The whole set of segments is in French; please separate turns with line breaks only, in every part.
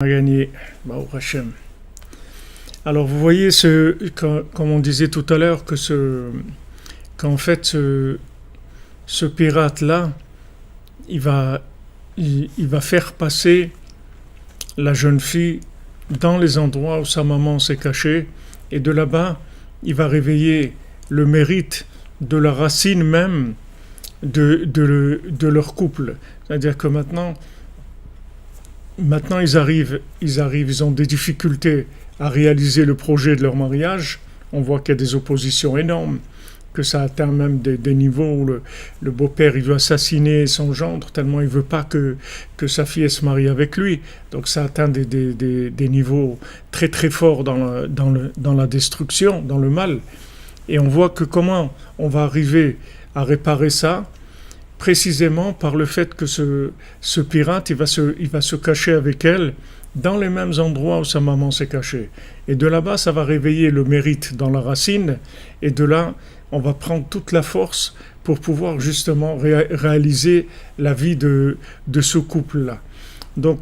A gagné, Baruch Hashem. Alors vous voyez, comme on disait tout à l'heure, qu'en fait ce pirate-là, il va faire passer la jeune fille dans les endroits où sa maman s'est cachée, et de là-bas, il va réveiller le mérite de la racine même de leur couple. C'est-à-dire que maintenant ils ont des difficultés à réaliser le projet de leur mariage. On voit qu'il y a des oppositions énormes, que ça atteint même des niveaux où le beau-père il veut assassiner son gendre tellement il veut pas que sa fille se marie avec lui. Donc ça atteint des niveaux très très forts dans la destruction, dans le mal. Et on voit que comment on va arriver à réparer ça, précisément par le fait que ce pirate, il va se cacher avec elle dans les mêmes endroits où sa maman s'est cachée. Et de là-bas, ça va réveiller le mérite dans la racine, et de là, on va prendre toute la force pour pouvoir justement réaliser la vie de ce couple-là. Donc,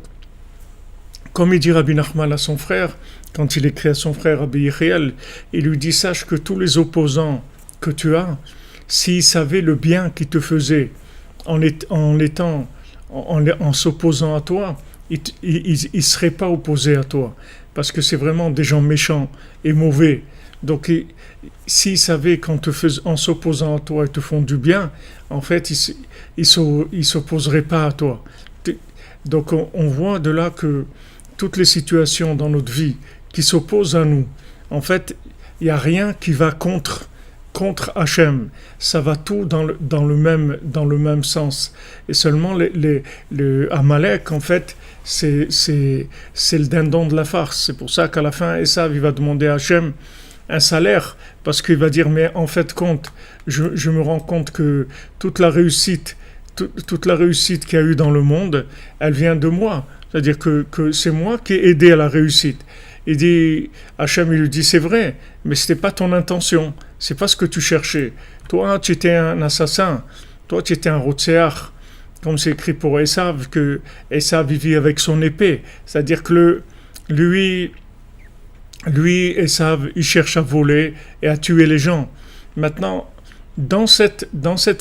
comme il dit Rabbi Nachman à son frère, quand il écrit à son frère Rabbi Yechiel, il lui dit « Sache que tous les opposants que tu as, s'ils savaient le bien qu'ils te faisaient, en s'opposant à toi, ils seraient pas opposés à toi, parce que c'est vraiment des gens méchants et mauvais. Donc s'ils savaient en s'opposant à toi, ils te font du bien, en fait, ils s'opposeraient pas à toi. Donc on voit de là que toutes les situations dans notre vie qui s'opposent à nous, en fait, il n'y a rien qui va contre Hachem, ça va tout dans le même sens. Et seulement le Amalek, en fait, c'est le dindon de la farce. C'est pour ça qu'à la fin, Esav, il va demander à Hachem un salaire, parce qu'il va dire, mais en fait, je me rends compte que toute la réussite qu'il y a eu dans le monde, elle vient de moi. C'est-à-dire que c'est moi qui ai aidé à la réussite. Il dit, Hachem, il lui dit, c'est vrai, mais ce n'était pas ton intention, c'est pas ce que tu cherchais. Toi, tu étais un assassin, toi, tu étais un rotséach, comme c'est écrit pour Esav, que Esav vivait avec son épée. C'est-à-dire que lui, Esav, il cherche à voler et à tuer les gens. Maintenant, dans cette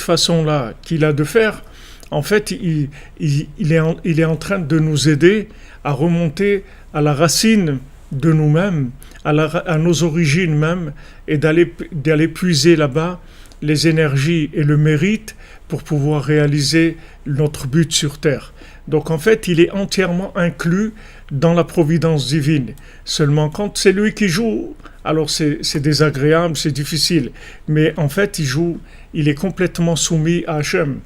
façon-là qu'il a de faire, en fait, il est en train de nous aider à remonter à la racine de nous-mêmes, à nos origines même, et d'aller puiser là-bas les énergies et le mérite pour pouvoir réaliser notre but sur terre. Donc en fait, il est entièrement inclus dans la providence divine. Seulement quand c'est lui qui joue, alors c'est désagréable, c'est difficile. Mais en fait, il est complètement soumis à Hachem.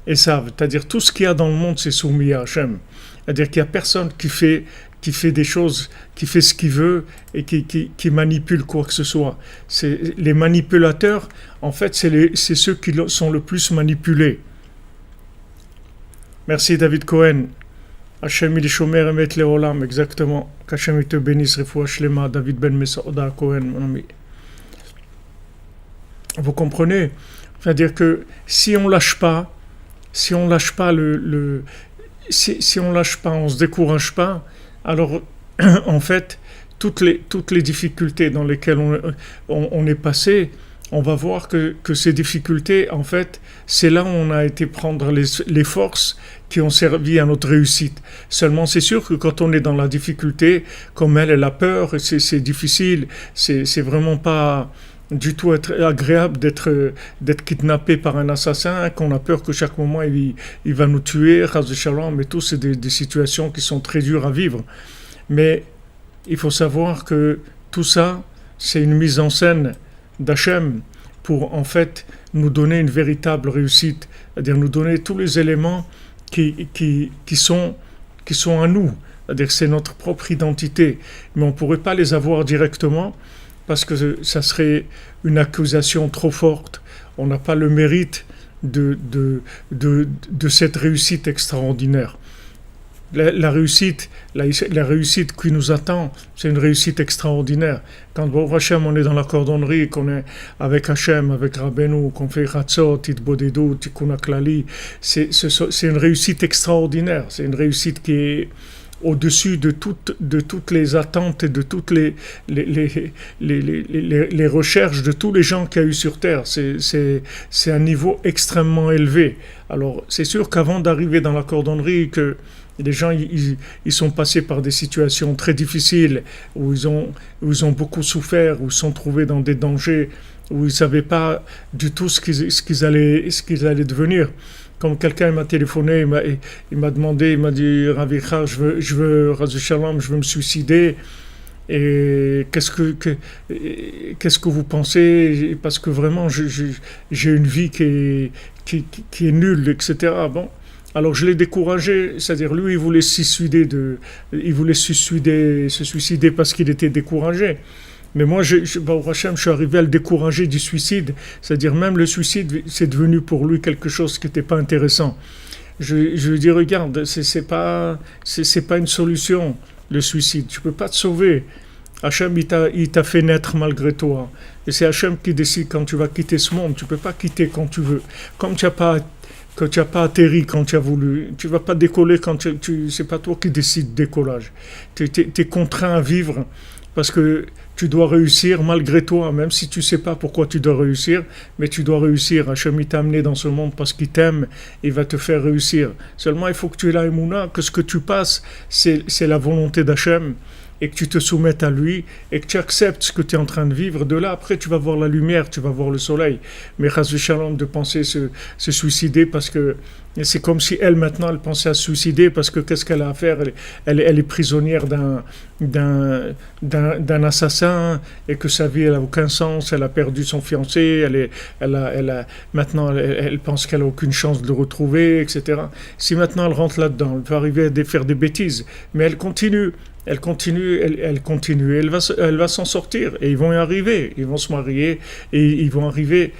Et ça, c'est-à-dire tout ce qu'il y a dans le monde, c'est soumis à Hachem. C'est-à-dire qu'il n'y a personne qui fait des choses, qui fait ce qu'il veut et qui manipule quoi que ce soit. Les manipulateurs, en fait, c'est ceux qui sont le plus manipulés. Merci David Cohen. Hachem il shomer emet leolam, exactement. Qu'Hachem te bénisse, refoua shlema, David Ben Mesouda Cohen, mon ami. Vous comprenez? C'est-à-dire que si on lâche pas on se décourage pas, alors en fait toutes les difficultés dans lesquelles on est passé, on va voir que ces difficultés, en fait, c'est là où on a été prendre les forces qui ont servi à notre réussite. Seulement, c'est sûr que quand on est dans la difficulté, comme elle a peur, c'est difficile, c'est vraiment pas du tout être agréable d'être kidnappé par un assassin, qu'on a peur que chaque moment il va nous tuer, ras de shalom, mais tout c'est des situations qui sont très dures à vivre. Mais il faut savoir que tout ça, c'est une mise en scène d'Hachem pour en fait nous donner une véritable réussite, c'est-à-dire nous donner tous les éléments qui sont à nous, c'est-à-dire que c'est notre propre identité, mais on ne pourrait pas les avoir directement parce que ça serait une accusation trop forte. On n'a pas le mérite de cette réussite extraordinaire. La réussite qui nous attend, c'est une réussite extraordinaire. Quand Baruch Hashem, on est dans la cordonnerie, qu'on est avec Hashem, avec Rabbeinu, qu'on fait Chatzot, Titbodedut, Tikkun HaKlali, c'est une réussite extraordinaire. C'est une réussite qui au-dessus de toutes les attentes et de toutes les, les, les recherches de tous les gens qu'il y a eu sur Terre. C'est un niveau extrêmement élevé. Alors, c'est sûr qu'avant d'arriver dans la cordonnerie, que les gens ils sont passés par des situations très difficiles, où ils ont beaucoup souffert, où ils se sont trouvés dans des dangers, où ils ne savaient pas du tout ce qu'ils allaient devenir. Comme quelqu'un m'a téléphoné, il m'a demandé, il m'a dit, Rav Yitzhak, Ras Shalom, je veux me suicider. Et qu'est-ce que vous pensez? Parce que vraiment, j'ai une vie qui est nulle, etc. Bon, alors je l'ai découragé, c'est-à-dire lui, il voulait se suicider parce qu'il était découragé. Mais moi, Baruch Hashem, je suis arrivé à le décourager du suicide. C'est-à-dire même le suicide, c'est devenu pour lui quelque chose qui n'était pas intéressant. Je lui dis, regarde, c'est pas une solution, le suicide. Tu ne peux pas te sauver. Hachem, il t'a fait naître malgré toi. Et c'est Hachem qui décide quand tu vas quitter ce monde. Tu ne peux pas quitter quand tu veux. Comme tu n'as pas atterri quand tu as voulu. Tu ne vas pas décoller quand c'est pas toi qui décides décollage. Tu es contraint à vivre parce que tu dois réussir malgré toi, même si tu ne sais pas pourquoi tu dois réussir, mais tu dois réussir. Hachem, il t'a amené dans ce monde parce qu'il t'aime, il va te faire réussir. Seulement, il faut que tu aies la émouna, que ce que tu passes, c'est la volonté d'Hachem, et que tu te soumettes à lui, et que tu acceptes ce que tu es en train de vivre. De là, après, tu vas voir la lumière, tu vas voir le soleil. Mais Chas Shalom de penser se suicider parce que c'est comme si elle, maintenant, elle pensait à se suicider parce que qu'est-ce qu'elle a à faire? Elle est prisonnière d'un assassin et que sa vie, elle n'a aucun sens. Elle a perdu son fiancé, maintenant, elle pense qu'elle n'a aucune chance de le retrouver, etc. Si maintenant elle rentre là-dedans, elle va arriver à faire des bêtises, mais elle continue. Elle continue, elle va s'en sortir et ils vont y arriver, ils vont se marier et ils vont arriver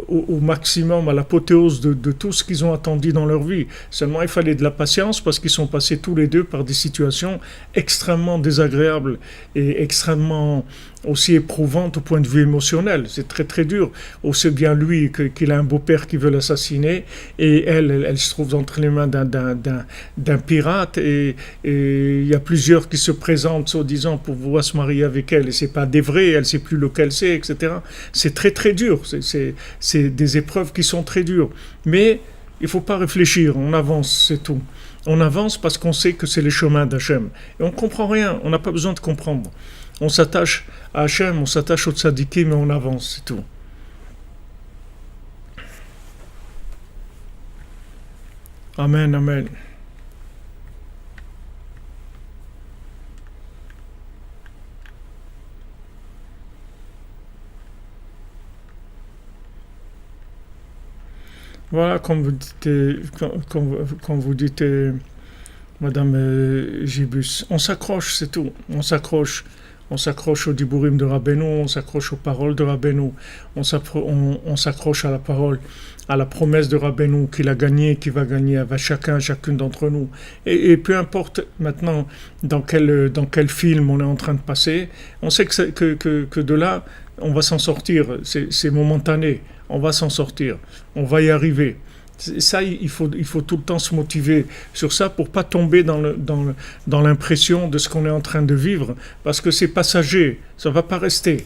au maximum, à l'apothéose de tout ce qu'ils ont attendu dans leur vie. Seulement, il fallait de la patience parce qu'ils sont passés tous les deux par des situations extrêmement désagréables et extrêmement aussi éprouvantes au point de vue émotionnel. C'est très très dur. Aussi bien lui qu'il a un beau-père qui veut l'assassiner et elle se trouve entre les mains d'un pirate et il y a plusieurs qui se présentent soi-disant pour pouvoir se marier avec elle et c'est pas des vrais, elle sait plus lequel c'est, etc. C'est très très dur. C'est des épreuves qui sont très dures. Mais il ne faut pas réfléchir, on avance, c'est tout. On avance parce qu'on sait que c'est les chemins d'Hachem. Et on ne comprend rien, on n'a pas besoin de comprendre. On s'attache à Hachem, on s'attache au tzadikim, mais on avance, c'est tout. Amen, amen. Voilà, comme vous dites, Madame Gibus, on s'accroche, c'est tout. On s'accroche au Diburim de Rabbeinu, on s'accroche aux paroles de Rabbeinu, on s'accroche à la parole, à la promesse de Rabbeinu qu'il a gagné, qu'il va gagner avec chacune d'entre nous. Et peu importe maintenant dans quel film on est en train de passer, on sait que de là, on va s'en sortir. C'est momentané. On va s'en sortir. On va y arriver. Ça, il faut tout le temps se motiver sur ça pour pas tomber dans l'impression de ce qu'on est en train de vivre, parce que c'est passager, ça va pas rester.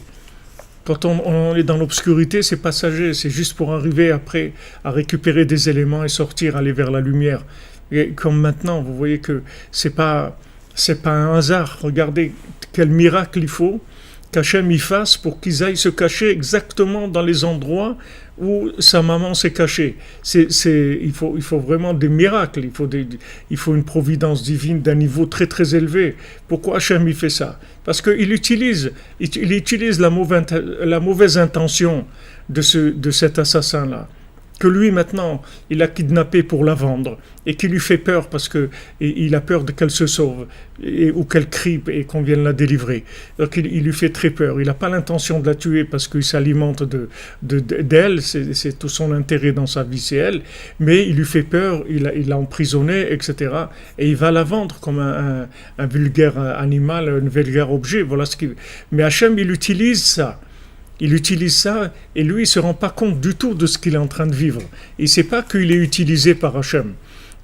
Quand on est dans l'obscurité, c'est passager, c'est juste pour arriver après à récupérer des éléments et sortir, aller vers la lumière. Et comme maintenant, vous voyez que c'est pas un hasard. Regardez quel miracle il faut qu'Hachem y fasse pour qu'ils aillent se cacher exactement dans les endroits où sa maman s'est cachée. Il faut vraiment des miracles, il faut une providence divine d'un niveau très très élevé. Pourquoi Hachem y fait ça? Parce qu'il utilise la mauvaise intention de cet assassin-là, que lui maintenant il a kidnappé pour la vendre et qui lui fait peur parce que il a peur qu'elle se sauve ou qu'elle crie et qu'on vienne la délivrer. Donc il lui fait très peur. Il n'a pas l'intention de la tuer parce qu'il s'alimente d'elle, c'est tout son intérêt dans sa vie, c'est elle, mais il lui fait peur, il l'a emprisonnée, etc. Et il va la vendre comme un vulgaire animal, un vulgaire objet. Voilà ce qu'il. Mais Hachem, il utilise ça. Il utilise ça et lui, il ne se rend pas compte du tout de ce qu'il est en train de vivre. Il ne sait pas qu'il est utilisé par Hachem.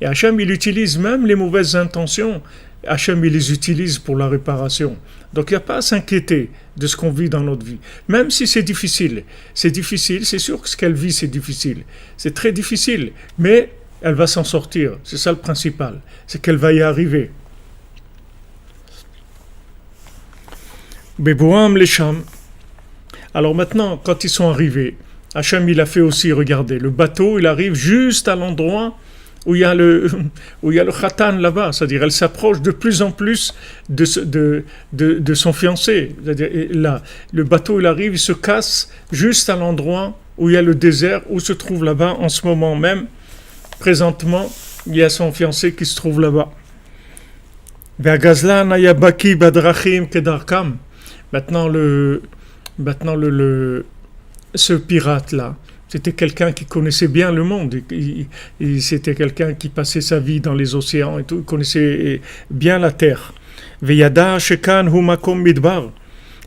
Et Hachem, il utilise même les mauvaises intentions. Hachem, il les utilise pour la réparation. Donc il n'y a pas à s'inquiéter de ce qu'on vit dans notre vie. Même si c'est difficile, c'est sûr que ce qu'elle vit, c'est difficile. C'est très difficile, mais elle va s'en sortir. C'est ça le principal, c'est qu'elle va y arriver. Beboam les Sham. Alors maintenant, quand ils sont arrivés, Hachem, il a fait aussi, regardez, le bateau, il arrive juste à l'endroit où il y a le khatan là-bas, c'est-à-dire elle s'approche de plus en plus de son fiancé. C'est-à-dire, là, le bateau, il arrive, il se casse juste à l'endroit où il y a le désert, où se trouve là-bas en ce moment même. Présentement, il y a son fiancé qui se trouve là-bas. Maintenant, ce pirate-là, c'était quelqu'un qui connaissait bien le monde. C'était quelqu'un qui passait sa vie dans les océans et tout. Il connaissait bien la terre. Veyada shekan hu makom midbar.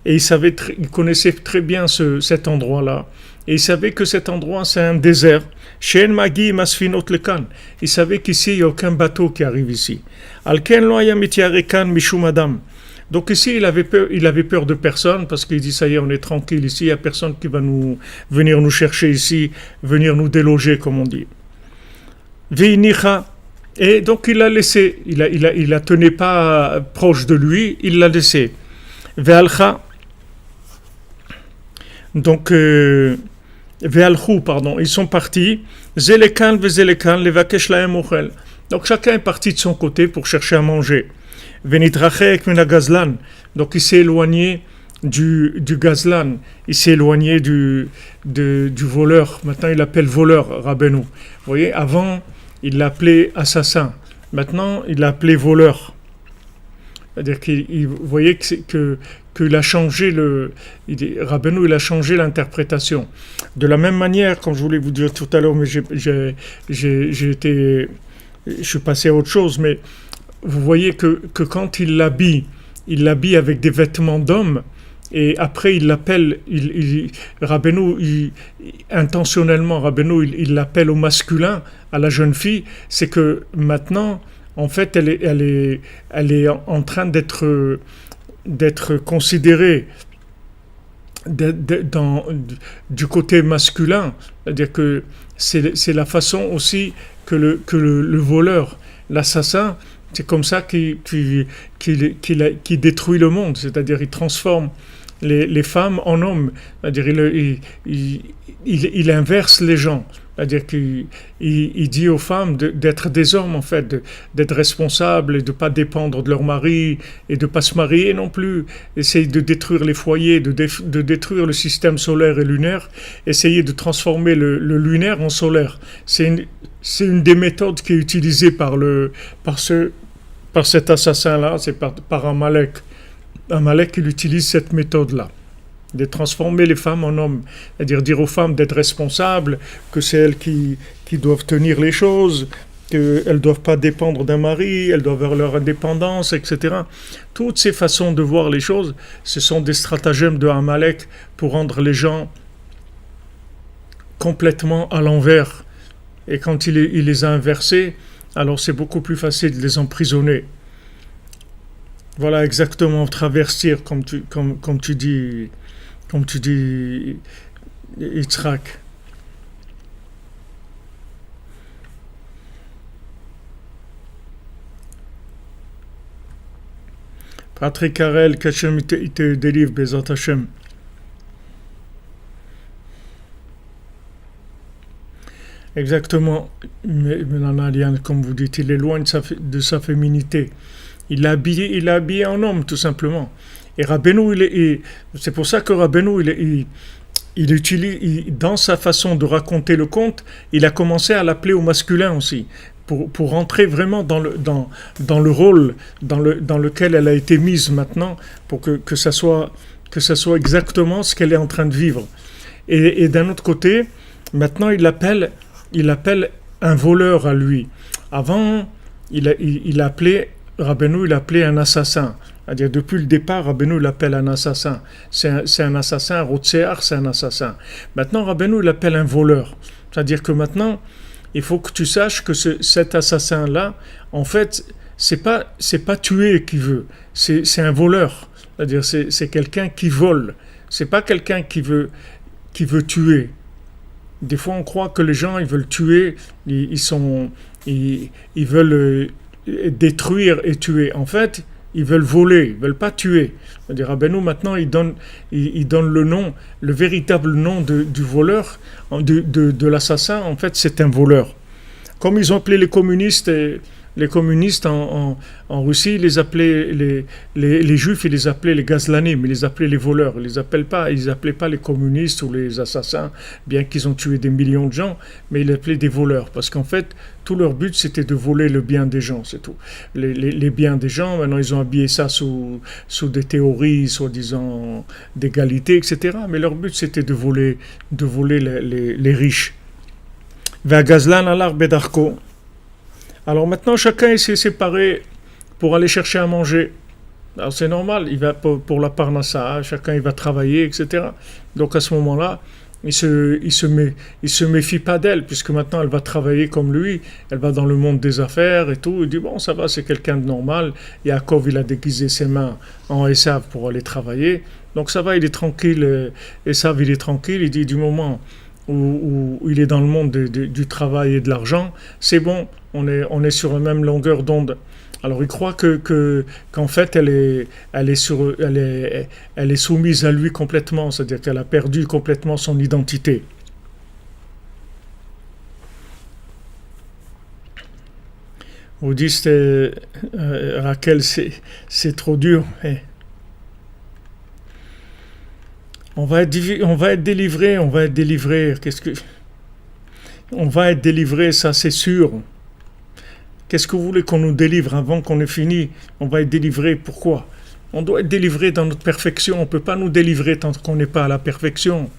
Et il connaissait très bien cet endroit-là. Et il savait que cet endroit, c'est un désert. Shen magi masfinot lekan. Il savait qu'ici, il n'y a aucun bateau qui arrive ici. Alken lo haya mityarekan mishum adam. Donc ici, il avait peur de personne parce qu'il dit, ça y est, on est tranquille ici, il n'y a personne qui va venir nous chercher ici, venir nous déloger, comme on dit. Veinicha. Et donc il l'a laissé, il la tenait pas proche de lui, il l'a laissé. Vealcha. Donc, Vealchou, pardon, ils sont partis. Zelekan vezelekan levakesh lahem ochel. Donc chacun est parti de son côté pour chercher à manger. Venitrachek mina gazlan. Donc il s'est éloigné du gazlan, il s'est éloigné du voleur. Maintenant il l'appelle voleur, Rabbeinu. Vous voyez, avant il l'appelait assassin. Maintenant il l'appelait voleur. C'est-à-dire vous voyez qu'il a changé Rabbeinu, il a changé l'interprétation. De la même manière, comme je voulais vous dire tout à l'heure, mais je suis passé à autre chose, mais vous voyez que quand il l'habille avec des vêtements d'homme, et après il l'appelle, Rabbeinu, intentionnellement, Rabbeinu, il l'appelle au masculin, à la jeune fille, c'est que maintenant, en fait, elle est en train d'être considérée du côté masculin, c'est-à-dire que c'est la façon aussi que le voleur, l'assassin, c'est comme ça qu'il détruit le monde, c'est-à-dire il transforme les femmes en hommes, c'est-à-dire il inverse les gens, c'est-à-dire qu'il dit aux femmes d'être des hommes en fait, d'être responsables et de ne pas dépendre de leur mari et de ne pas se marier non plus, essayer de détruire les foyers, de détruire le système solaire et lunaire, essayer de transformer le lunaire en solaire. C'est une des méthodes qui est utilisée par cet assassin-là, c'est par Amalek. Amalek, il utilise cette méthode-là, de transformer les femmes en hommes, c'est-à-dire dire aux femmes d'être responsables, que c'est elles qui doivent tenir les choses, qu'elles ne doivent pas dépendre d'un mari, elles doivent avoir leur indépendance, etc. Toutes ces façons de voir les choses, ce sont des stratagèmes de Amalek pour rendre les gens complètement à l'envers. Et quand il les a inversés, alors c'est beaucoup plus facile de les emprisonner. Voilà exactement, traverser, comme tu dis, Yitzhak. Patrick Karel, qu'Hachem il te délivre, Bezat Hachem. Exactement, Menanalian, comme vous dites, il est loin de sa féminité. Il l'a habillé en homme, tout simplement. Et Rabbeinu, c'est pour ça que Rabbeinu, il utilise, dans sa façon de raconter le conte, il a commencé à l'appeler au masculin aussi, pour rentrer vraiment dans le rôle dans lequel elle a été mise maintenant, pour que ça soit exactement ce qu'elle est en train de vivre. Et d'un autre côté, maintenant il appelle un voleur à lui. Avant, il appelait Rabbeinu, il appelait un assassin. C'est-à-dire, depuis le départ, Rabbeinu l'appelle un assassin. C'est un assassin, Rotsear, c'est un assassin. Maintenant, Rabbeinu l'appelle un voleur. C'est-à-dire que maintenant, il faut que tu saches que cet assassin-là, en fait, c'est pas tuer qui veut, c'est un voleur. C'est-à-dire, c'est quelqu'un qui vole. C'est pas quelqu'un qui veut tuer. Des fois, on croit que les gens, ils veulent tuer, ils veulent détruire et tuer. En fait, ils veulent voler, ils veulent pas tuer. C'est-à-dire, Rabbeinu, maintenant, il donne le nom, le véritable nom du voleur, de l'assassin, en fait, c'est un voleur. Comme ils ont appelé les communistes en Russie, ils les appelaient les juifs, ils les appelaient les gazlanim, ils les appelaient les voleurs. Ils appelaient pas les communistes ou les assassins, bien qu'ils ont tué des millions de gens, mais ils les appelaient des voleurs. Parce qu'en fait, tout leur but, c'était de voler le bien des gens, c'est tout. Les biens des gens, maintenant, ils ont habillé ça sous des théories, soi-disant, d'égalité, etc. Mais leur but, c'était de voler les riches. Vers Gazlan alar bedarko. Alors maintenant, chacun s'est séparé pour aller chercher à manger. Alors c'est normal, il va pour la parnassa, chacun il va travailler, etc. Donc à ce moment-là, il se méfie pas d'elle, puisque maintenant elle va travailler comme lui, elle va dans le monde des affaires et tout. Il dit bon, ça va, c'est quelqu'un de normal. Yaakov, il a déguisé ses mains en Esav pour aller travailler. Donc ça va, il est tranquille. Esav, il est tranquille. Il dit du moment où il est dans le monde du travail et de l'argent, c'est bon, on est sur la même longueur d'onde. Alors il croit qu'en fait elle est soumise à lui complètement, c'est-à-dire qu'elle a perdu complètement son identité. Vous dites Raquel, c'est trop dur. On va être délivré. On va être délivré, ça c'est sûr. Qu'est-ce que vous voulez qu'on nous délivre avant qu'on ait fini? On va être délivré, pourquoi? On doit être délivré dans notre perfection. On ne peut pas nous délivrer tant qu'on n'est pas à la perfection.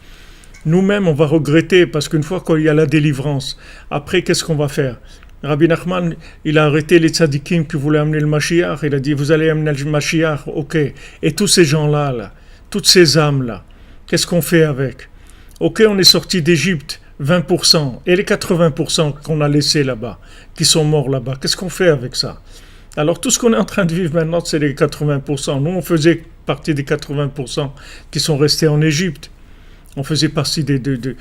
Nous-mêmes, on va regretter, parce qu'une fois qu'il y a la délivrance, après, qu'est-ce qu'on va faire? Rabbi Nachman, il a arrêté les tzadikim qui voulaient amener le Mashiach. Il a dit, vous allez amener le Mashiach, ok. Et tous ces gens-là, là, toutes ces âmes-là, qu'est-ce qu'on fait avec? Ok, on est sorti d'Égypte, 20%, et les 80% qu'on a laissés là-bas, qui sont morts là-bas, qu'est-ce qu'on fait avec ça? Alors tout ce qu'on est en train de vivre maintenant, c'est les 80%. Nous, on faisait partie des 80% qui sont restés en Égypte. On faisait partie de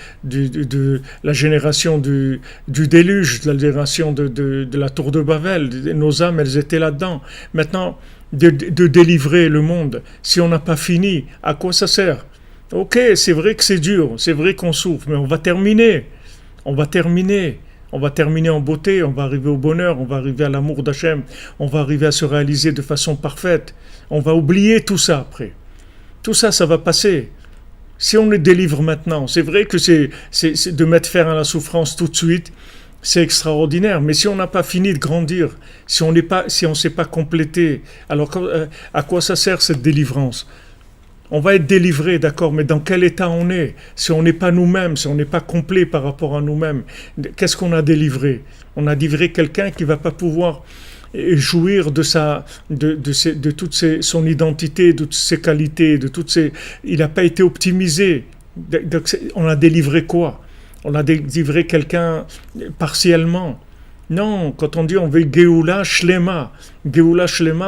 la génération du déluge, de la génération de la tour de Babel. Nos âmes, elles étaient là-dedans. Maintenant, de délivrer le monde, si on n'a pas fini, à quoi ça sert? Ok, c'est vrai que c'est dur, c'est vrai qu'on souffre, mais on va terminer. On va terminer en beauté, on va arriver au bonheur, on va arriver à l'amour d'Hachem, on va arriver à se réaliser de façon parfaite. On va oublier tout ça après. Tout ça, ça va passer. Si on les délivre maintenant, c'est vrai que c'est de mettre fin à la souffrance tout de suite, c'est extraordinaire. Mais si on n'a pas fini de grandir, si on ne s'est pas complété, alors à quoi ça sert cette délivrance? On va être délivré, d'accord, mais dans quel état on est? Si on n'est pas nous-mêmes, si on n'est pas complet par rapport à nous-mêmes, qu'est-ce qu'on a délivré? On a délivré quelqu'un qui ne va pas pouvoir jouir de toute son identité, de toutes ses qualités, il n'a pas été optimisé. Donc, on a délivré quoi? On a délivré quelqu'un partiellement. Non, quand on dit on veut Géoula Shlema,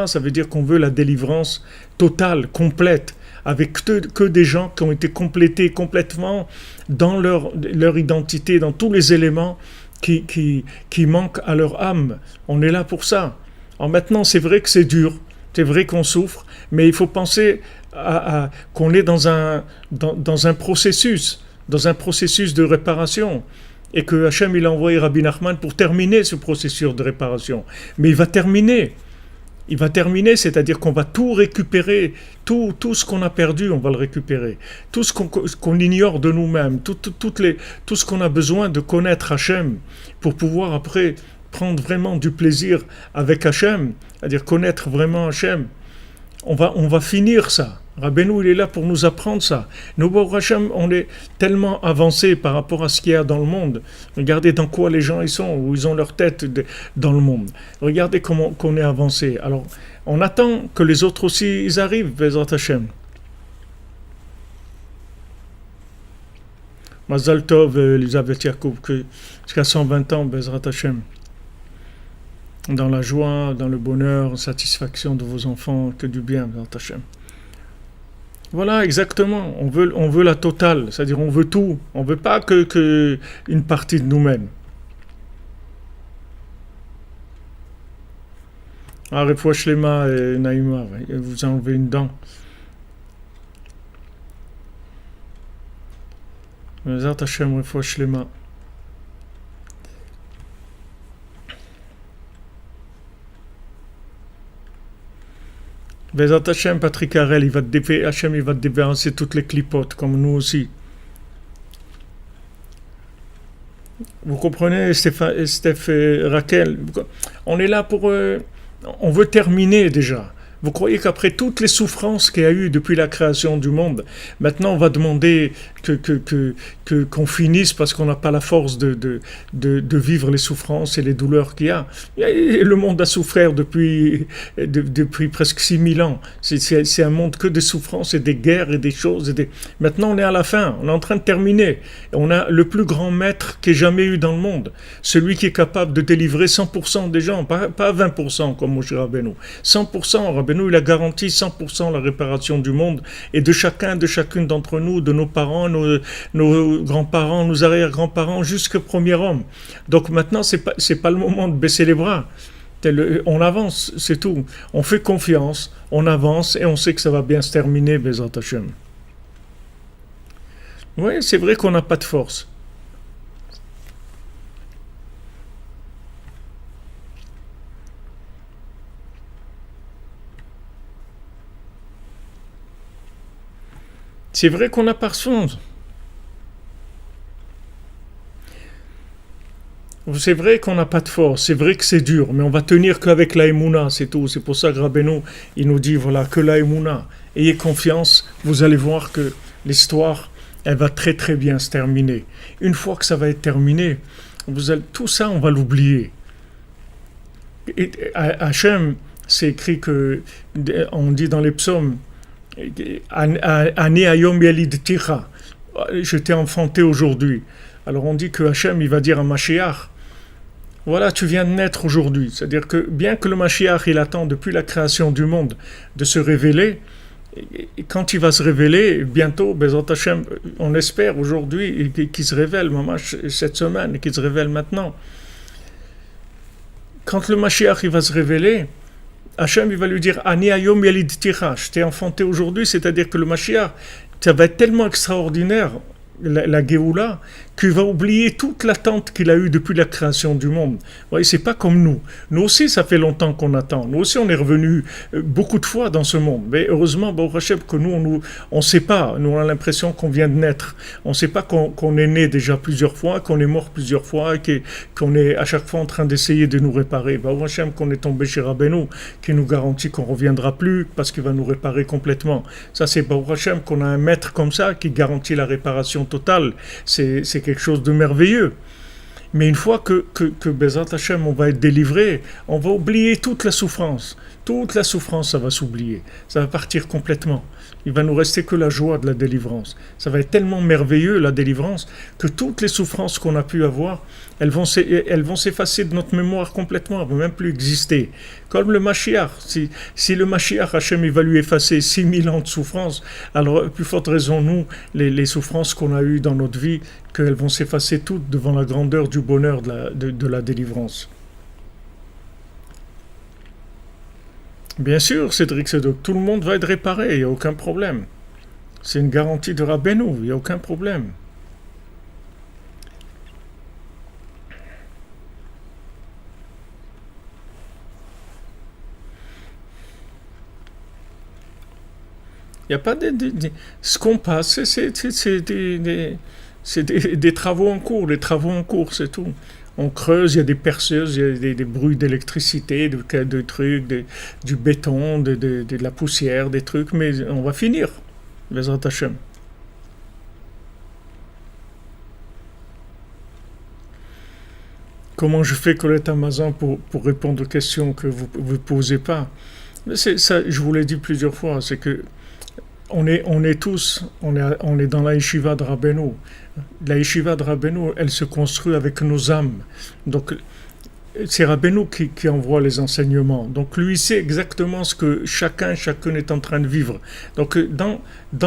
ça veut dire qu'on veut la délivrance totale, complète, avec que des gens qui ont été complétés complètement dans leur identité, dans tous les éléments qui manquent à leur âme. On est là pour ça. Alors maintenant, c'est vrai que c'est dur, c'est vrai qu'on souffre, mais il faut penser qu'on est dans un processus de réparation. Et que Hachem, il a envoyé Rabbi Nachman pour terminer ce processus de réparation. Mais il va terminer, c'est-à-dire qu'on va tout récupérer, tout ce qu'on a perdu, on va le récupérer. Tout ce qu'on ignore de nous-mêmes, tout ce qu'on a besoin de connaître Hachem, pour pouvoir après prendre vraiment du plaisir avec Hachem, c'est-à-dire connaître vraiment Hachem. On va finir ça. Rabbeinu, il est là pour nous apprendre ça. Nous, Baruch Hashem, on est tellement avancé par rapport à ce qu'il y a dans le monde. Regardez dans quoi les gens ils sont, où ils ont leur tête dans le monde. Regardez comment qu'on est avancé. Alors, on attend que les autres aussi, ils arrivent, Bezrat Hashem. Mazal Tov, Elisabeth Yacoub, que jusqu'à 120 ans, Bezrat Hashem. Dans la joie, dans le bonheur, satisfaction de vos enfants, que du bien, Bezrat Hashem. Voilà, exactement. On veut la totale, c'est-à-dire on veut tout. On veut pas que une partie de nous-mêmes. Ah, Refouach Lema et Naïma, vous enlevez une dent. Bezrat Hashem, Refouach Lema. Bezrat Hashem, Patrick Harel, Hashem, il va te débarrasser toutes les clipotes, comme nous aussi. Vous comprenez, Steph et Raquel, on est là pour... on veut terminer déjà. Vous croyez qu'après toutes les souffrances qu'il y a eu depuis la création du monde, maintenant on va demander qu'on finisse parce qu'on n'a pas la force de vivre les souffrances et les douleurs qu'il y a. Et le monde a souffert depuis presque 6000 ans. C'est un monde que des souffrances et des guerres et des choses. Maintenant on est à la fin, on est en train de terminer. On a le plus grand maître qu'il y ait jamais eu dans le monde. Celui qui est capable de délivrer 100% des gens, pas 20% comme Moshe Rabbeinu. 100%, Rabbeinu il a garanti 100% la réparation du monde et de chacune d'entre nous, de nos parents, nos grands-parents, nos arrière-grands-parents, jusqu'au premier homme. Donc maintenant, c'est pas le moment de baisser les bras. On avance, c'est tout. On fait confiance, on avance et on sait que ça va bien se terminer, Bezrat Hashem. Oui, c'est vrai qu'on n'a pas de force. C'est vrai qu'on n'a pas de force. C'est vrai qu'on n'a pas de force, c'est vrai que c'est dur, mais on va tenir qu'avec la Emouna, c'est tout. C'est pour ça que Rabbeinu, il nous dit, voilà, que la Emouna. Ayez confiance, vous allez voir que l'histoire, elle va très très bien se terminer. Une fois que ça va être terminé, tout ça, on va l'oublier. Hachem, c'est écrit que, on dit dans les psaumes, Ani ayom yalidticha, je t'ai enfanté aujourd'hui. Alors on dit que Hachem, il va dire à Mashiach, voilà, tu viens de naître aujourd'hui. C'est-à-dire que bien que le Mashiach, il attend depuis la création du monde de se révéler, et quand il va se révéler, bientôt, Bezrat Hachem, on espère aujourd'hui qu'il se révèle, maman, cette semaine, qu'il se révèle maintenant. Quand le Mashiach, il va se révéler, Hachem, il va lui dire Ani ayom yalidticha, je t'ai enfanté aujourd'hui, c'est-à-dire que le Mashiach, ça va être tellement extraordinaire, la Géoula, qu'il va oublier toute l'attente qu'il a eue depuis la création du monde. Vous voyez, c'est pas comme nous. Nous aussi, ça fait longtemps qu'on attend. Nous aussi, on est revenus beaucoup de fois dans ce monde. Mais heureusement, Baruch Hashem, que nous, on sait pas. Nous, on a l'impression qu'on vient de naître. On sait pas qu'on est né déjà plusieurs fois, qu'on est mort plusieurs fois, qu'on est à chaque fois en train d'essayer de nous réparer. Baruch Hashem, qu'on est tombé chez Rabbeinu, qui nous garantit qu'on reviendra plus parce qu'il va nous réparer complètement. Ça, c'est Baruch Hashem, qu'on a un maître comme ça qui garantit la réparation totale. C'est quelque chose de merveilleux. Mais une fois que Bezrat Hashem, on va être délivré, on va oublier toute la souffrance. Toute la souffrance, ça va s'oublier. Ça va partir complètement. Il va nous rester que la joie de la délivrance. Ça va être tellement merveilleux, la délivrance, que toutes les souffrances qu'on a pu avoir, elles vont s'effacer de notre mémoire complètement. Elles ne vont même plus exister. Comme le Mashiach. Si le Mashiach, Hashem, il va lui effacer 6000 ans de souffrance, alors, plus forte raison, nous, les souffrances qu'on a eues dans notre vie, qu'elles vont s'effacer toutes devant la grandeur du bonheur de la délivrance. Bien sûr, Cédric Sedok, tout le monde va être réparé, il n'y a aucun problème. C'est une garantie de Rabbeinu, il n'y a aucun problème. Il n'y a pas ce qu'on passe, c'est des travaux en cours, les travaux en cours, c'est tout. On creuse, il y a des perceuses, il y a des bruits d'électricité, de trucs, du béton, de la poussière, des trucs, mais on va finir, Bezrat Hashem. Comment je fais, Colette Amazon, pour répondre aux questions que vous ne posez pas? C'est ça, je vous l'ai dit plusieurs fois, c'est que on est tous, on est dans la yeshiva de Rabbeinu. La yeshiva de Rabbeinu, elle se construit avec nos âmes. Donc, c'est Rabbeinu qui envoie les enseignements. Donc, lui, il sait exactement ce que chacun est en train de vivre. Donc, dans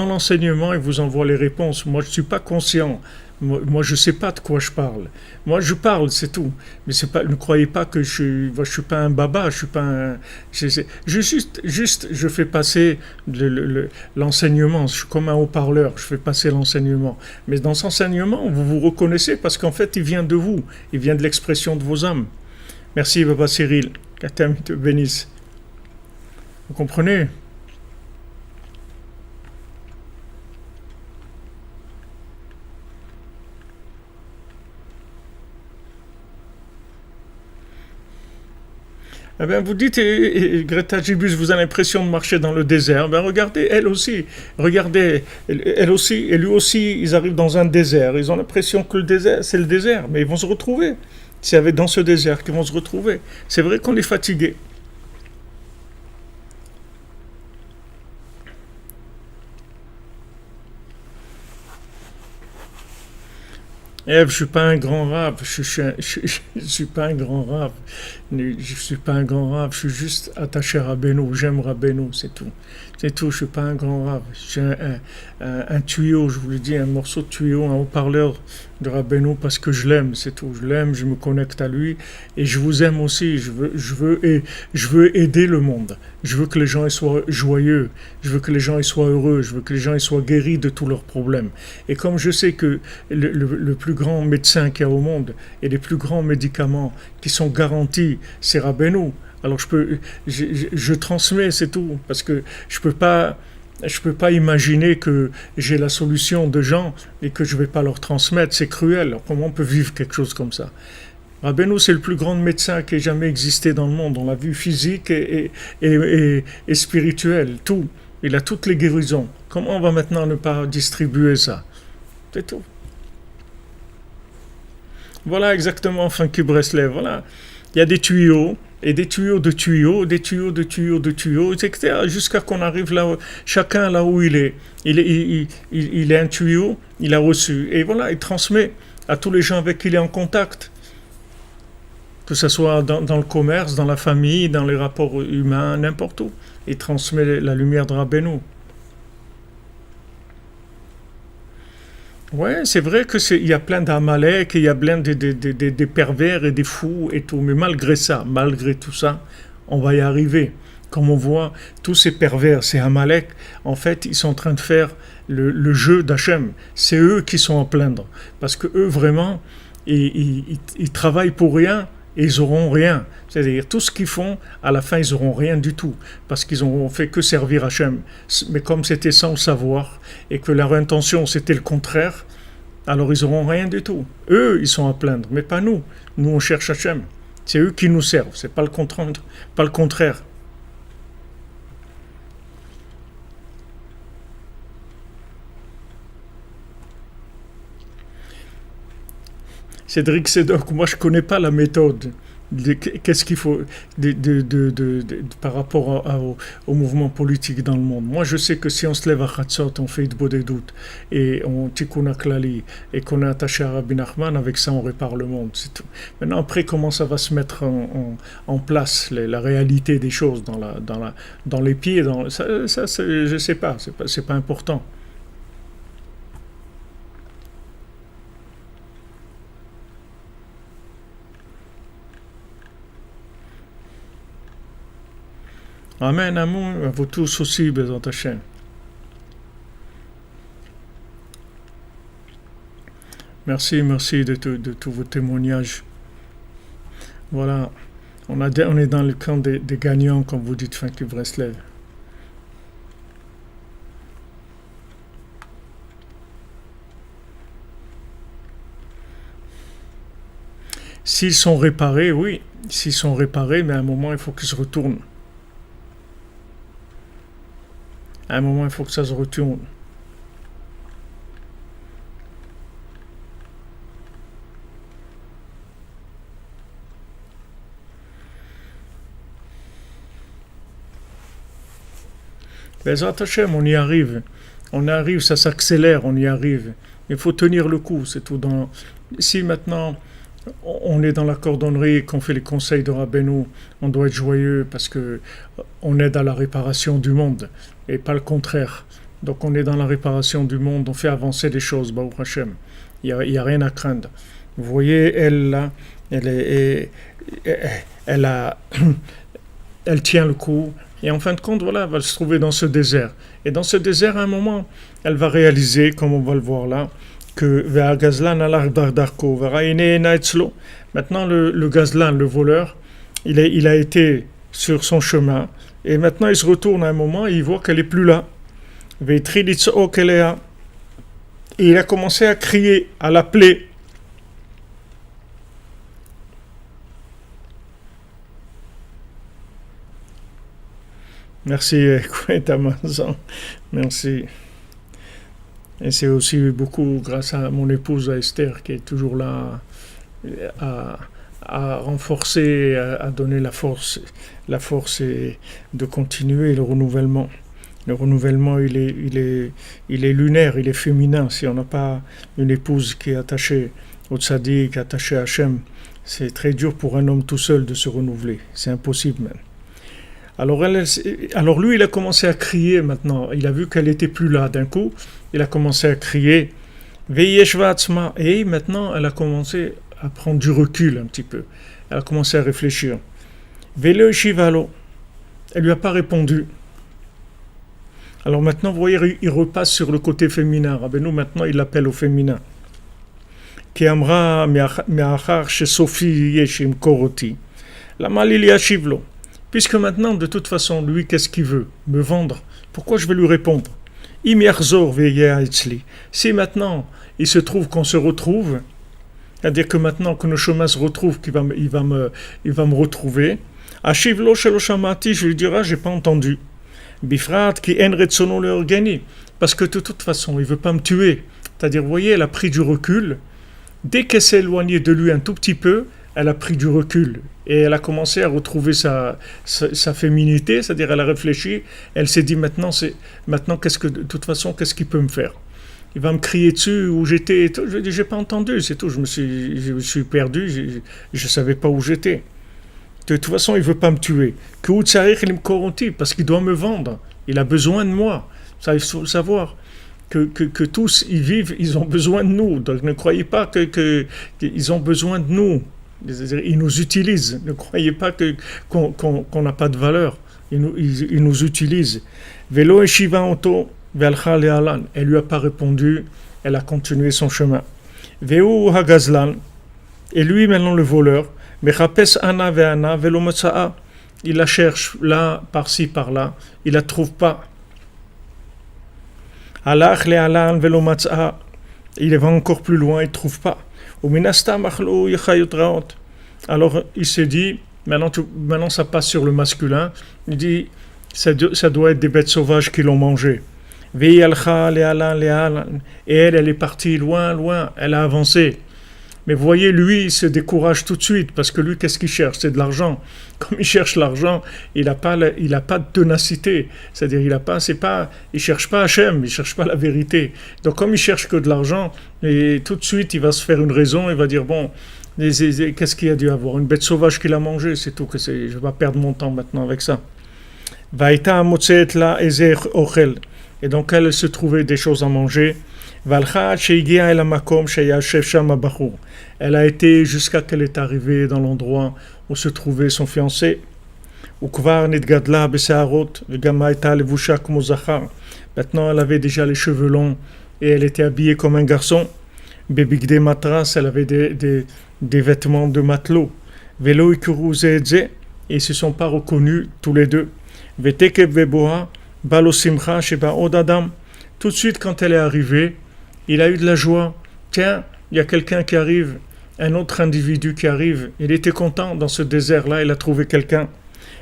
l'enseignement, il vous envoie les réponses. Moi, je ne suis pas conscient. Moi, je ne sais pas de quoi je parle. Moi, je parle, c'est tout. Mais c'est pas, ne croyez pas que je suis pas un baba, je suis pas un. Je fais passer l'enseignement. Je suis comme un haut-parleur. Je fais passer l'enseignement. Mais dans cet enseignement, vous vous reconnaissez parce qu'en fait, il vient de vous. Il vient de l'expression de vos âmes. Merci, Baba Cyril. Qu'Hachem te bénisse. Vous comprenez? Eh bien, vous dites, Greta Gibus, vous avez l'impression de marcher dans le désert. Ben, regardez, elle aussi, et lui aussi, ils arrivent dans un désert. Ils ont l'impression que le désert, c'est le désert, mais ils vont se retrouver. C'est dans ce désert qu'ils vont se retrouver. C'est vrai qu'on est fatigué. Je suis pas un grand rave, je suis pas un grand rave, je suis pas un grand rave, je suis juste attaché à Rabbeinu, j'aime Rabbeinu, c'est tout. C'est tout, je suis pas un grand rave. J'ai un tuyau, je vous le dis, un morceau de tuyau, un haut-parleur de Rabbeinu parce que je l'aime, c'est tout. Je l'aime, je me connecte à lui et je vous aime aussi. Je veux aider le monde. Je veux que les gens soient joyeux. Je veux que les gens soient heureux. Je veux que les gens soient guéris de tous leurs problèmes. Et comme je sais que le plus grand médecin qu'il y a au monde et les plus grands médicaments qui sont garantis, c'est Rabbeinu. Alors je transmets, c'est tout, parce que je peux pas imaginer que j'ai la solution de gens et que je vais pas leur transmettre. C'est cruel. Alors, comment on peut vivre quelque chose comme ça? Rabbeinu, c'est le plus grand médecin qui ait jamais existé dans le monde. On l'a vu physique et spirituel, tout. Il a toutes les guérisons. Comment on va maintenant ne pas distribuer ça? C'est tout. Voilà exactement Funky Breslev. Voilà. Il y a des tuyaux, et des tuyaux de tuyaux, des tuyaux de tuyaux de tuyaux, etc. Jusqu'à qu'on arrive là, chacun là où il est. Il est un tuyau, il a reçu. Et voilà, il transmet à tous les gens avec qui il est en contact. Que ce soit dans le commerce, dans la famille, dans les rapports humains, n'importe où. Il transmet la lumière de Rabbeinu. Ouais, c'est vrai que il y a plein d'Amalek, il y a plein de pervers et des fous et tout, mais malgré ça, malgré tout ça, on va y arriver. Comme on voit, tous ces pervers, ces Amalek, en fait, ils sont en train de faire le jeu d'Hachem. C'est eux qui sont à plaindre, parce que eux vraiment, ils travaillent pour rien et ils auront rien. C'est-à-dire tout ce qu'ils font, à la fin, ils auront rien du tout, parce qu'ils n'ont fait que servir Hachem. Mais comme c'était sans le savoir et que leur intention c'était le contraire, alors ils auront rien du tout. Eux, ils sont à plaindre, mais pas nous. Nous, on cherche Hachem. C'est eux qui nous servent, c'est pas le contraire. Pas le contraire. Cédric Sédoc, moi je connais pas la méthode. Qu'est-ce qu'il faut par rapport au mouvement politique dans le monde. Moi, je sais que si on se lève à Khatsot, on fait de doutes et on tikkun klali et qu'on est attaché à Rabbi Nachman, avec ça on répare le monde, c'est tout. Maintenant, après, comment ça va se mettre en place, la réalité des choses dans les pieds, je sais pas, c'est pas important. Amen, amour, à vous tous aussi, Bézant Hachem. Merci, merci de tous vos témoignages. Voilà, on est dans le camp des gagnants, comme vous dites, Funky Breslev. S'ils sont réparés, oui, s'ils sont réparés, mais à un moment, il faut qu'ils se retournent. À un moment, il faut que ça se retourne. Bezrat Hashem, on y arrive. On arrive, ça s'accélère, on y arrive. Il faut tenir le coup, c'est tout. Si maintenant on est dans la cordonnerie, qu'on fait les conseils de Rabbeinu, on doit être joyeux parce que on aide à la réparation du monde et pas le contraire. Donc on est dans la réparation du monde, on fait avancer les choses, Baruch Hashem. Il y a rien à craindre. Vous voyez, elle là, elle tient le coup. Et en fin de compte, voilà, elle va se trouver dans ce désert. Et dans ce désert, à un moment, elle va réaliser, comme on va le voir là, que maintenant le gazlan, le voleur, il a été sur son chemin. Et maintenant, il se retourne à un moment et il voit qu'elle n'est plus là. Et il a commencé à crier, à l'appeler. Merci, Kouet Amazon. Merci. Et c'est aussi beaucoup grâce à mon épouse, à Esther, qui est toujours là à renforcer, à donner la force et de continuer le renouvellement. Le renouvellement, il est lunaire, il est féminin. Si on n'a pas une épouse qui est attachée au tzaddik, attachée à Hachem, c'est très dur pour un homme tout seul de se renouveler. C'est impossible même. Alors lui, il a commencé à crier maintenant. Il a vu qu'elle n'était plus là. D'un coup, il a commencé à crier. Et maintenant, elle a commencé à prendre du recul un petit peu. Elle a commencé à réfléchir. Velo Shivalo. Elle lui a pas répondu. Alors maintenant, vous voyez, il repasse sur le côté féminin. Rabbeinu, maintenant, il l'appelle au féminin. Ki amra me'achar chez Sophie yeshim koroti. La malil yashivlo. Puisque maintenant, de toute façon, lui, qu'est-ce qu'il veut? Me vendre. Pourquoi je vais lui répondre? Si maintenant, il se trouve qu'on se retrouve, c'est-à-dire que maintenant que nos chemins se retrouvent, il va me retrouver, je lui dirai, j'ai pas entendu. Bifrat qui enretsono le organi. Parce que de toute façon, il veut pas me tuer. C'est-à-dire, vous voyez, elle a pris du recul. Dès qu'elle s'est éloignée de lui un tout petit peu, elle a pris du recul. Et elle a commencé à retrouver sa féminité, c'est-à-dire elle a réfléchi, elle s'est dit maintenant de toute façon, qu'est-ce qu'il peut me faire? Il va me crier dessus où j'étais, je dis j'ai pas entendu, c'est tout, je me suis perdu, je savais pas où j'étais. De toute façon, il veut pas me tuer. Parce qu'il doit me vendre, il a besoin de moi. Ça, il faut savoir que tous ils vivent, ils ont besoin de nous. Donc ne croyez pas qu'ils ont besoin de nous. Ils nous utilisent. Ne croyez pas qu'on n'a pas de valeur. Ils nous utilisent. Velo et Shiva Anto, Velcha Lealan. Elle lui a pas répondu. Elle a continué son chemin. Veu Hagazlan. Et lui, maintenant, le voleur. Mechapes Ana Veana Velo Matsaa. Il la cherche là, par-ci, par-là. Il la trouve pas. Alach Lealan Velo Matsaa. Il va encore plus loin, il trouve pas. Alors il s'est dit, maintenant ça passe sur le masculin, il dit, ça doit être des bêtes sauvages qui l'ont mangé. Et elle est partie loin, elle a avancé. Mais vous voyez, lui, il se décourage tout de suite, parce que lui, qu'est-ce qu'il cherche? C'est de l'argent. Comme il cherche l'argent, il n'a pas de ténacité. C'est-à-dire, il cherche pas Hachem, il cherche pas la vérité. Donc, comme il cherche que de l'argent, et tout de suite, il va se faire une raison, il va dire, bon, qu'est-ce qu'il a dû avoir? Une bête sauvage qu'il a mangée, c'est tout, je ne vais pas perdre mon temps maintenant avec ça. Vaïta motset la ezer ochel. Et donc, elle se trouvait des choses à manger. Elle a été jusqu'à qu'elle est arrivée dans l'endroit où se trouvait son fiancé. Maintenant, elle avait déjà les cheveux longs et elle était habillée comme un garçon. Bebigde matras, elle avait des vêtements de matelot. Velo et ils se sont pas reconnus tous les deux. Vetekev veboa balosimcha sheba odadam. Tout de suite, quand elle est arrivée, il a eu de la joie. Tiens, il y a quelqu'un qui arrive, un autre individu qui arrive. Il était content dans ce désert-là, il a trouvé quelqu'un.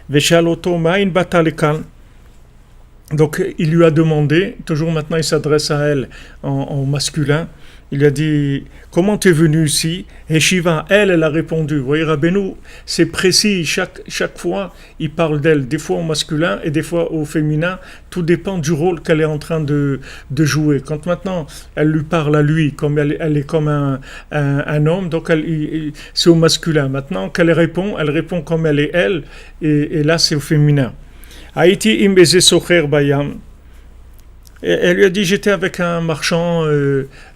Veshaloto ma'in batalekan. Donc il lui a demandé, toujours maintenant il s'adresse à elle en masculin, il lui a dit comment tu es venu ici? Et Shiva, elle a répondu. Vous voyez, Rabbeinu, c'est précis, chaque fois il parle d'elle, des fois au masculin et des fois au féminin, tout dépend du rôle qu'elle est en train de jouer. Quand maintenant elle lui parle à lui, comme elle est comme un homme, donc c'est au masculin. Maintenant qu'elle répond, elle répond comme elle est elle, et là c'est au féminin. Haïti imbeze socher bayam. Et elle lui a dit j'étais avec un marchand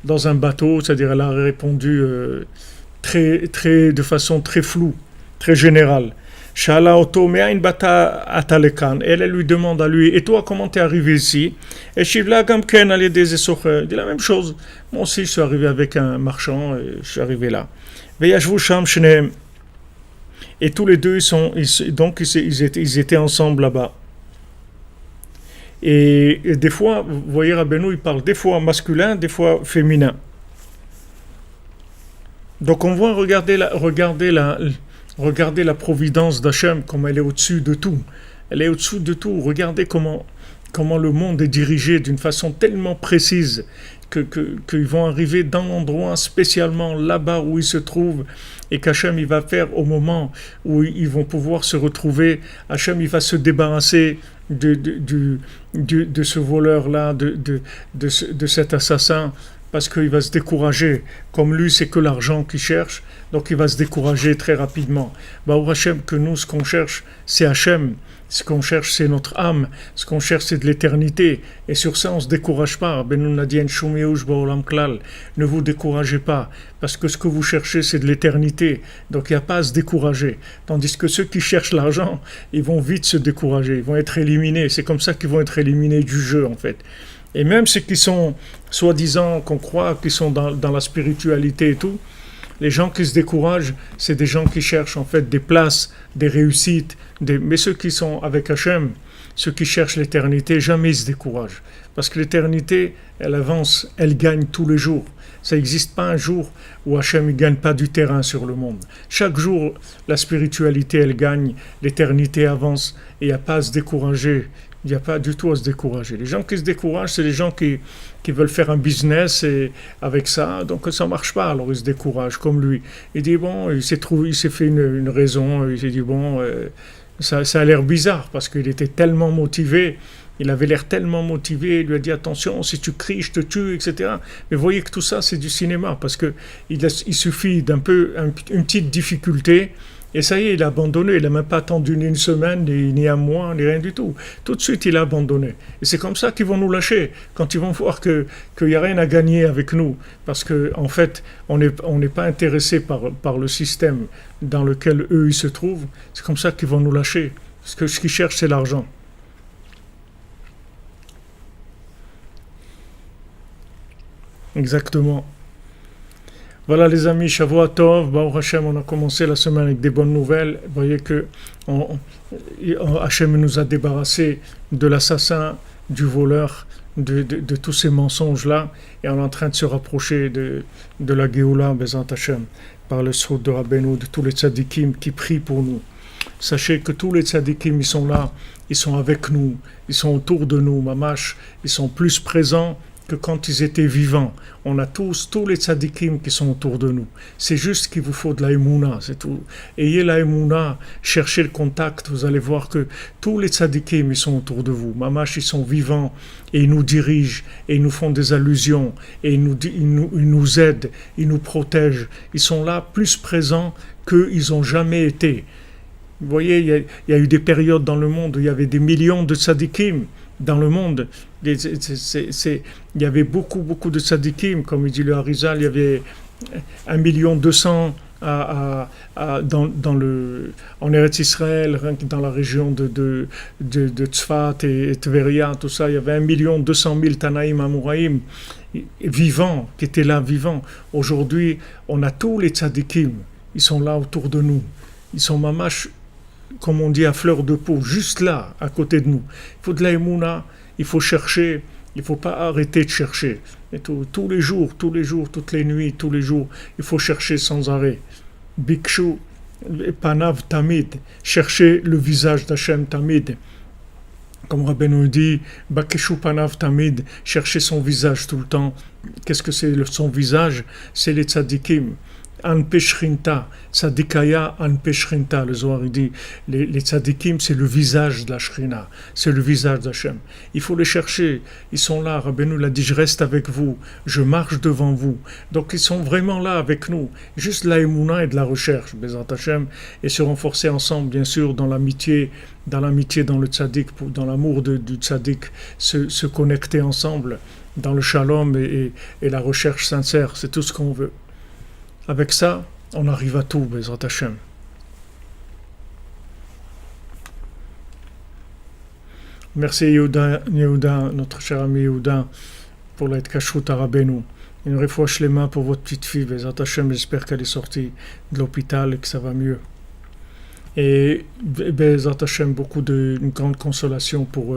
dans un bateau, c'est-à-dire elle a répondu de façon très floue, très générale. Shala oto me'ain bata atalekan. Elle lui demande à lui et toi comment t'es arrivé ici? Et Shivla gamken allait des socher. Il dit la même chose. Moi aussi je suis arrivé avec un marchand, et je suis arrivé là. Veyashvu sham shneim. Et tous les deux ils étaient ensemble là-bas. Et des fois, vous voyez, Rabbeinu, il parle des fois masculin, des fois féminin. Donc on voit, regardez la providence d'Hachem, comme elle est au-dessus de tout. Elle est au-dessus de tout. Regardez comment le monde est dirigé d'une façon tellement précise qu'ils vont arriver dans l'endroit spécialement là-bas où ils se trouvent et qu'Hachem il va faire au moment où ils vont pouvoir se retrouver. Hachem il va se débarrasser de ce voleur-là, de cet assassin, parce qu'il va se décourager. Comme lui, c'est que l'argent qu'il cherche, donc il va se décourager très rapidement. Baruch Hashem, que nous, ce qu'on cherche, c'est Hachem. Ce qu'on cherche, c'est notre âme. Ce qu'on cherche, c'est de l'éternité. Et sur ça, on ne se décourage pas. Ne vous découragez pas. Parce que ce que vous cherchez, c'est de l'éternité. Donc, il n'y a pas à se décourager. Tandis que ceux qui cherchent l'argent, ils vont vite se décourager. Ils vont être éliminés. C'est comme ça qu'ils vont être éliminés du jeu, en fait. Et même ceux qui sont, soi-disant, qu'on croit, qui sont dans la spiritualité et tout, les gens qui se découragent, c'est des gens qui cherchent en fait des places, des réussites. Mais ceux qui sont avec Hachem, ceux qui cherchent l'éternité, jamais ils se découragent. Parce que l'éternité, elle avance, elle gagne tous les jours. Ça n'existe pas un jour où Hachem ne gagne pas du terrain sur le monde. Chaque jour, la spiritualité, elle gagne, l'éternité avance, et il n'y a pas à se décourager. Il n'y a pas du tout à se décourager. Les gens qui se découragent, c'est les gens qui veulent faire un business et avec ça, donc ça ne marche pas, alors ils se découragent, comme lui. Il dit, bon, il s'est fait une raison, il s'est dit, bon, ça a l'air bizarre, parce qu'il était tellement motivé, il avait l'air tellement motivé, il lui a dit, attention, si tu cries, je te tue, etc. Mais vous voyez que tout ça, c'est du cinéma, parce qu'il suffit une petite difficulté, et ça y est, il a abandonné. Il n'a même pas attendu ni une semaine, ni un mois, ni rien du tout. Tout de suite, il a abandonné. Et c'est comme ça qu'ils vont nous lâcher, quand ils vont voir qu'il n'y a rien à gagner avec nous. Parce qu'en fait, on n'est pas intéressé par le système dans lequel eux, ils se trouvent. C'est comme ça qu'ils vont nous lâcher. Parce que ce qu'ils cherchent, c'est l'argent. Exactement. Voilà les amis, Shavua Tov, Baruch Hashem, on a commencé la semaine avec des bonnes nouvelles. Vous voyez que Hashem nous a débarrassé de l'assassin, du voleur, de tous ces mensonges-là, et on est en train de se rapprocher de la Géoula, Bezant Hashem, par le srout de Rabbeinu, de tous les tzadikim qui prient pour nous. Sachez que tous les tzadikim, ils sont là, ils sont avec nous, ils sont autour de nous, mamash, ils sont plus présents que quand ils étaient vivants. On a tous les tzadikim qui sont autour de nous. C'est juste qu'il vous faut de la émouna, c'est tout. Ayez la émouna, cherchez le contact, vous allez voir que tous les tzadikim, ils sont autour de vous. Mamash, ils sont vivants, et ils nous dirigent, et ils nous font des allusions, et ils nous aident, ils nous protègent. Ils sont là, plus présents qu'ils n'ont jamais été. Vous voyez, il y a eu des périodes dans le monde où il y avait des millions de tzadikim dans le monde. Il y avait beaucoup de tzadikim, comme il dit le Harizal, il y avait 1,2 million en Eretz Israël, dans la région de Tzfat et Tveria, tout ça, il y avait 1,2 million Tanaïm Amouraïm vivants, qui étaient là, vivants. Aujourd'hui, on a tous les tzadikim, ils sont là autour de nous. Ils sont mamash, comme on dit, à fleur de peau, juste là, à côté de nous. Il faut de la émouna, il faut chercher, il ne faut pas arrêter de chercher. Et tous les jours, toutes les nuits, tous les jours, il faut chercher sans arrêt. Bikshu, Panav Tamid, chercher le visage d'Hachem Tamid. Comme Rabbeinu dit, Bakeshu panav tamid, chercher son visage tout le temps. Qu'est-ce que c'est son visage? C'est les tzadikim. An peshrinta, tzadikaya an peshrinta. Le Zohar il dit, les tzadikim c'est le visage de la shrina, c'est le visage d'Hachem. Il faut les chercher, ils sont là. Rabbeinu l'a dit, je reste avec vous, je marche devant vous. Donc ils sont vraiment là avec nous. Juste la émouna et de la recherche, Bezat Hachem, et se renforcer ensemble, bien sûr, dans l'amitié, dans le tzaddik, dans l'amour du tzaddik, se connecter ensemble dans le shalom et la recherche sincère, c'est tout ce qu'on veut. Avec ça, on arrive à tout, Bezrat Hashem. Merci Yehuda, notre cher ami Yehuda, pour l'aide kashrut à Rabbeinu. Une refouach les mains pour votre petite fille, Bezrat Hashem, j'espère qu'elle est sortie de l'hôpital et que ça va mieux. Et Bezrat Hashem, une grande consolation pour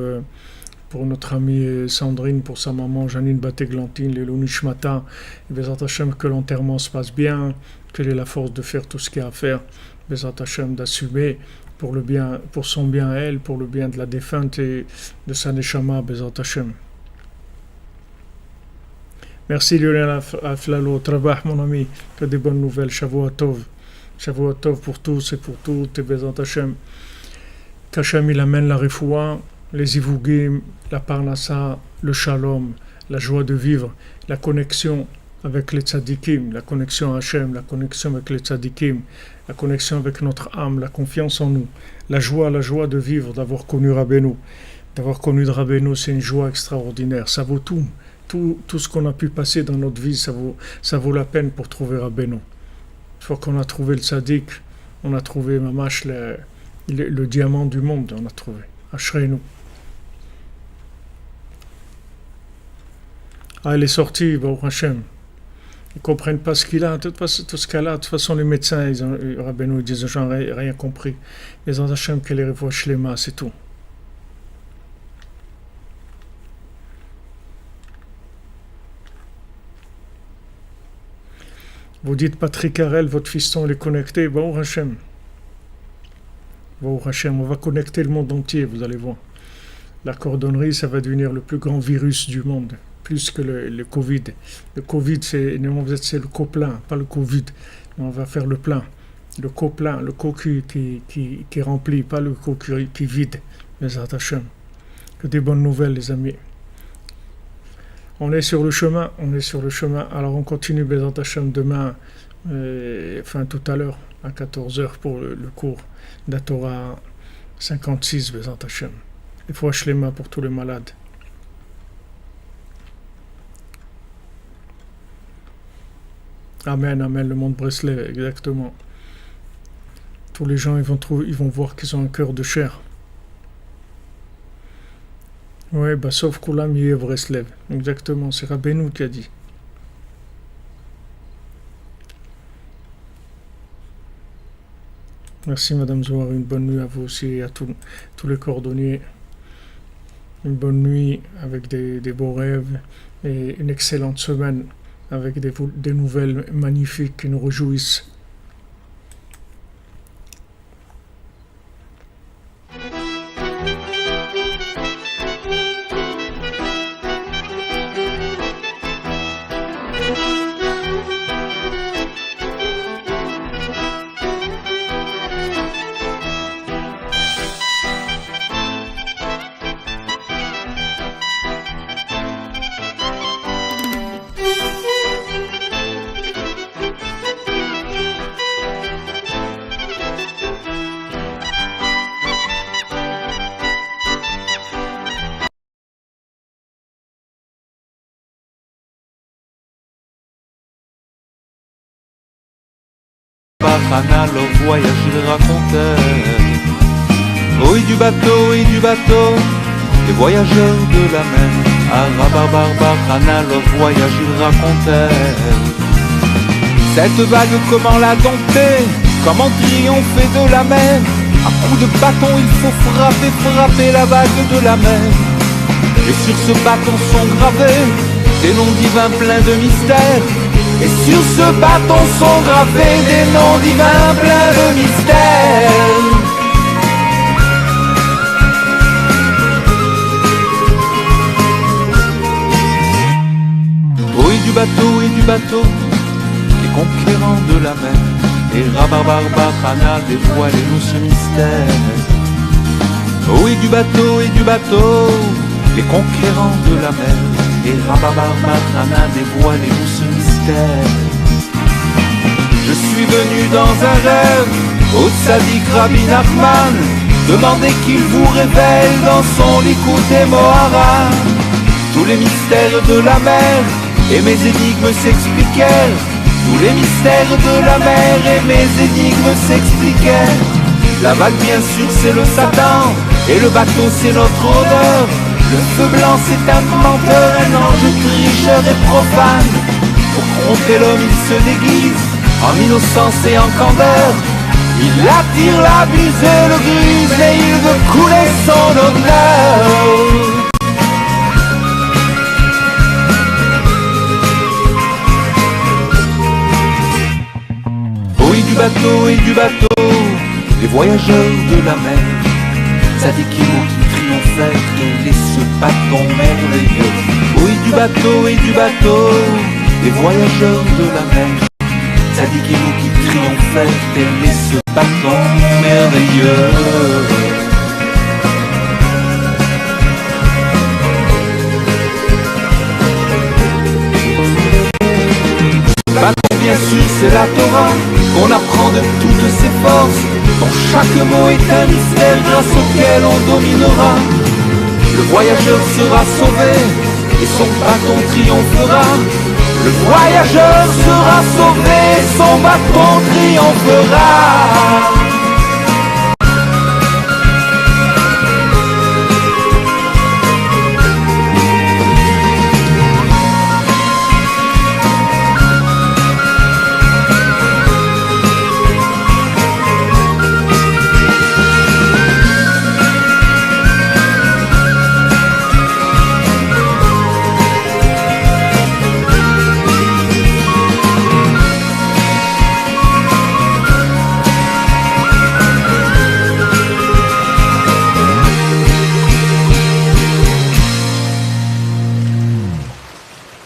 notre amie Sandrine, pour sa maman Janine Bateglantine, les Nishmata, Bezrat Hashem, que l'enterrement se passe bien, qu'elle ait la force de faire tout ce qu'il y a à faire, Bezrat Hashem, d'assumer pour son bien à elle, pour le bien de la défunte et de sa neshama, Bezrat Hashem. Merci Lionel Aflalo, travail mon ami, que des bonnes nouvelles, Shavua Tov pour tous et pour toutes, et Bezrat Hashem, qu'Hashem il amène la refoua, les ivugim, la parnassa, le shalom, la joie de vivre, la connexion avec les tzadikim, la connexion à Hachem, la connexion avec les tzadikim, la connexion avec notre âme, la confiance en nous, la joie de vivre, d'avoir connu Rabbeinu. D'avoir connu Rabbeinu, c'est une joie extraordinaire. Ça vaut tout ce qu'on a pu passer dans notre vie, ça vaut la peine pour trouver Rabbeinu. Une fois qu'on a trouvé le tzadik, on a trouvé mamash, le diamant du monde, on a trouvé. Ashreinu. Elle est sortie, Baruch Hashem. Ils ne comprennent pas ce qu'il a, tout ce qu'elle a. De toute façon, les médecins, Rabbeinu, ils disent, j'en ai rien compris. Les Hashem, qu'elle les revoit shlema, c'est tout. Vous dites, Patrick Harel, votre fiston, il est connecté. Baruch Hashem. Baruch Hashem, on va connecter le monde entier, vous allez voir. La cordonnerie, ça va devenir le plus grand virus du monde. Plus que le Covid. Le Covid, c'est le co-plein, pas le Covid. On va faire le plein. Le co-plein, le co qui remplit, pas le co qui vide. Les Hashem. Que des bonnes nouvelles, les amis. On est sur le chemin. Alors on continue, Bezrat Hashem, demain, tout à l'heure, à 14h, pour le cours d'Atora 56, Bezrat Hashem. Il faut acheter les mains pour tous les malades. Amen, amen, le monde Breslev, exactement. Tous les gens, ils vont voir qu'ils ont un cœur de chair. Oui, sauf Koulam Yeh Breslev. Exactement, c'est Rabbeinu qui a dit. Merci Madame Zohar, une bonne nuit à vous aussi et à tous les cordonniers. Une bonne nuit avec des beaux rêves et une excellente semaine avec des nouvelles magnifiques qui nous réjouissent.
Hanal au voyage il racontait. Oui du bateau, les voyageurs de la mer. Arabarbarbar, Hanal au voyage il racontait. Cette vague, comment la dompter, comment triompher de la mer. À coups de bâton il faut frapper la vague de la mer. Et sur ce bâton sont gravés des noms divins pleins de mystères. Et sur ce bâton sont gravés des noms divins pleins de mystères. du bateau, les conquérants de la mer. Et Rabarbarbachana dévoilez-nous ce mystère. Oh, et du bateau, les conquérants de la mer. Et Rabarbarbachana dévoilez-nous ce mystère. Je suis venu dans un rêve au Tzadik Rabbi Nachman, demandez qu'il vous révèle dans son Likutei Moharan tous les mystères de la mer, et mes énigmes s'expliquèrent. Tous les mystères de la mer et mes énigmes s'expliquèrent. La vague bien sûr c'est le Satan, et le bateau c'est notre odeur. Le feu blanc c'est un menteur, un ange tricheur et profane. Pour tromper l'homme il se déguise en innocence et en candeur. Il attire la bise et le grise et il veut couler son honneur. Et du bateau, les voyageurs de la mer. Tzadikim qui triomphèrent et ce bâton merveilleux. Oui, du bateau, les voyageurs de la mer. Tzadikim qui triomphèrent et ce bâton merveilleux. Bien sûr c'est la Torah qu'on apprend de toutes ses forces, dont chaque mot est un mystère grâce auquel on dominera. Le voyageur sera sauvé et son bâton triomphera. Le voyageur sera sauvé et son bâton triomphera.